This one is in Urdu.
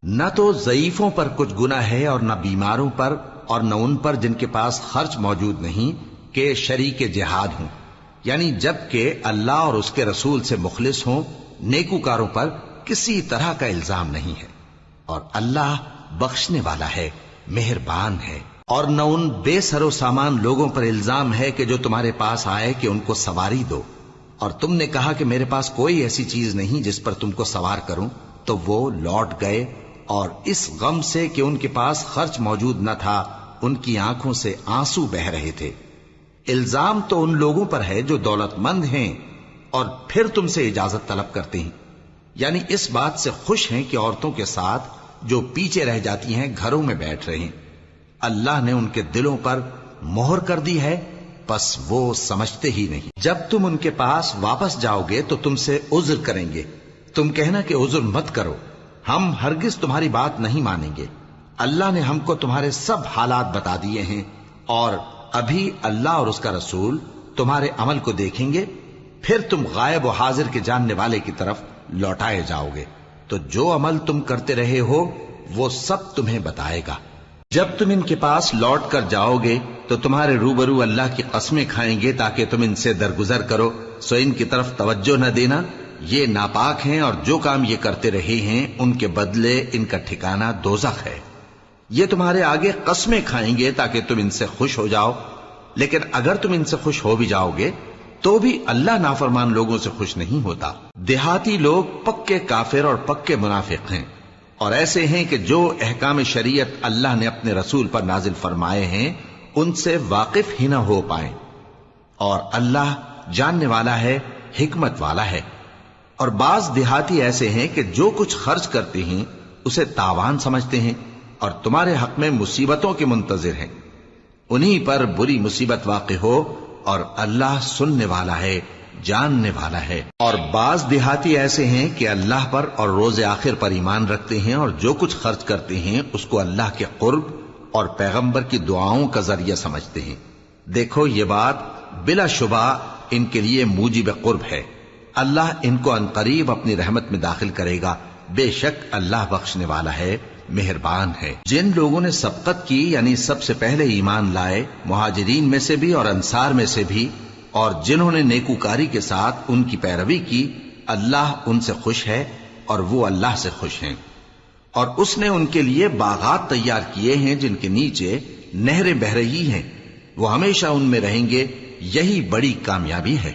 نہ تو ضعیفوں پر کچھ گناہ ہے اور نہ بیماروں پر اور نہ ان پر جن کے پاس خرچ موجود نہیں کہ شریک جہاد ہوں، یعنی جب کہ اللہ اور اس کے رسول سے مخلص ہوں، نیکوکاروں پر کسی طرح کا الزام نہیں ہے، اور اللہ بخشنے والا ہے، مہربان ہے۔ اور نہ ان بے سر و سامان لوگوں پر الزام ہے کہ جو تمہارے پاس آئے کہ ان کو سواری دو، اور تم نے کہا کہ میرے پاس کوئی ایسی چیز نہیں جس پر تم کو سوار کروں، تو وہ لوٹ گئے، اور اس غم سے کہ ان کے پاس خرچ موجود نہ تھا ان کی آنکھوں سے آنسو بہ رہے تھے۔ الزام تو ان لوگوں پر ہے جو دولت مند ہیں اور پھر تم سے اجازت طلب کرتے ہیں، یعنی اس بات سے خوش ہیں کہ عورتوں کے ساتھ جو پیچھے رہ جاتی ہیں گھروں میں بیٹھ رہے ہیں۔ اللہ نے ان کے دلوں پر مہر کر دی ہے، پس وہ سمجھتے ہی نہیں۔ جب تم ان کے پاس واپس جاؤ گے تو تم سے عذر کریں گے، تم کہنا کہ عذر مت کرو، ہم ہرگز تمہاری بات نہیں مانیں گے۔ اللہ نے ہم کو تمہارے سب حالات بتا دیے ہیں، اور ابھی اللہ اور اس کا رسول تمہارے عمل کو دیکھیں گے، پھر تم غائب و حاضر کے جاننے والے کی طرف لوٹائے جاؤ گے، تو جو عمل تم کرتے رہے ہو وہ سب تمہیں بتائے گا۔ جب تم ان کے پاس لوٹ کر جاؤ گے تو تمہارے روبرو اللہ کی قسمیں کھائیں گے تاکہ تم ان سے درگزر کرو، سو ان کی طرف توجہ نہ دینا، یہ ناپاک ہیں اور جو کام یہ کرتے رہے ہیں ان کے بدلے ان کا ٹھکانہ دوزخ ہے۔ یہ تمہارے آگے قسمیں کھائیں گے تاکہ تم ان سے خوش ہو جاؤ، لیکن اگر تم ان سے خوش ہو بھی جاؤ گے تو بھی اللہ نافرمان لوگوں سے خوش نہیں ہوتا۔ دیہاتی لوگ پکے کافر اور پکے منافق ہیں، اور ایسے ہیں کہ جو احکام شریعت اللہ نے اپنے رسول پر نازل فرمائے ہیں ان سے واقف ہی نہ ہو پائیں، اور اللہ جاننے والا ہے، حکمت والا ہے۔ اور بعض دیہاتی ایسے ہیں کہ جو کچھ خرچ کرتے ہیں اسے تاوان سمجھتے ہیں اور تمہارے حق میں مصیبتوں کے منتظر ہیں، انہی پر بری مصیبت واقع ہو، اور اللہ سننے والا ہے، جاننے والا ہے۔ اور بعض دیہاتی ایسے ہیں کہ اللہ پر اور روز آخر پر ایمان رکھتے ہیں، اور جو کچھ خرچ کرتے ہیں اس کو اللہ کے قرب اور پیغمبر کی دعاؤں کا ذریعہ سمجھتے ہیں۔ دیکھو یہ بات بلا شبہ ان کے لیے موجب قرب ہے، اللہ ان کو عنقریب اپنی رحمت میں داخل کرے گا، بے شک اللہ بخشنے والا ہے، مہربان ہے۔ جن لوگوں نے سبقت کی یعنی سب سے پہلے ایمان لائے، مہاجرین میں سے بھی اور انصار میں سے بھی، اور جنہوں نے نیکوکاری کے ساتھ ان کی پیروی کی، اللہ ان سے خوش ہے اور وہ اللہ سے خوش ہیں۔ اور اس نے ان کے لیے باغات تیار کیے ہیں جن کے نیچے نہریں بہہ رہی ہیں، وہ ہمیشہ ان میں رہیں گے، یہی بڑی کامیابی ہے۔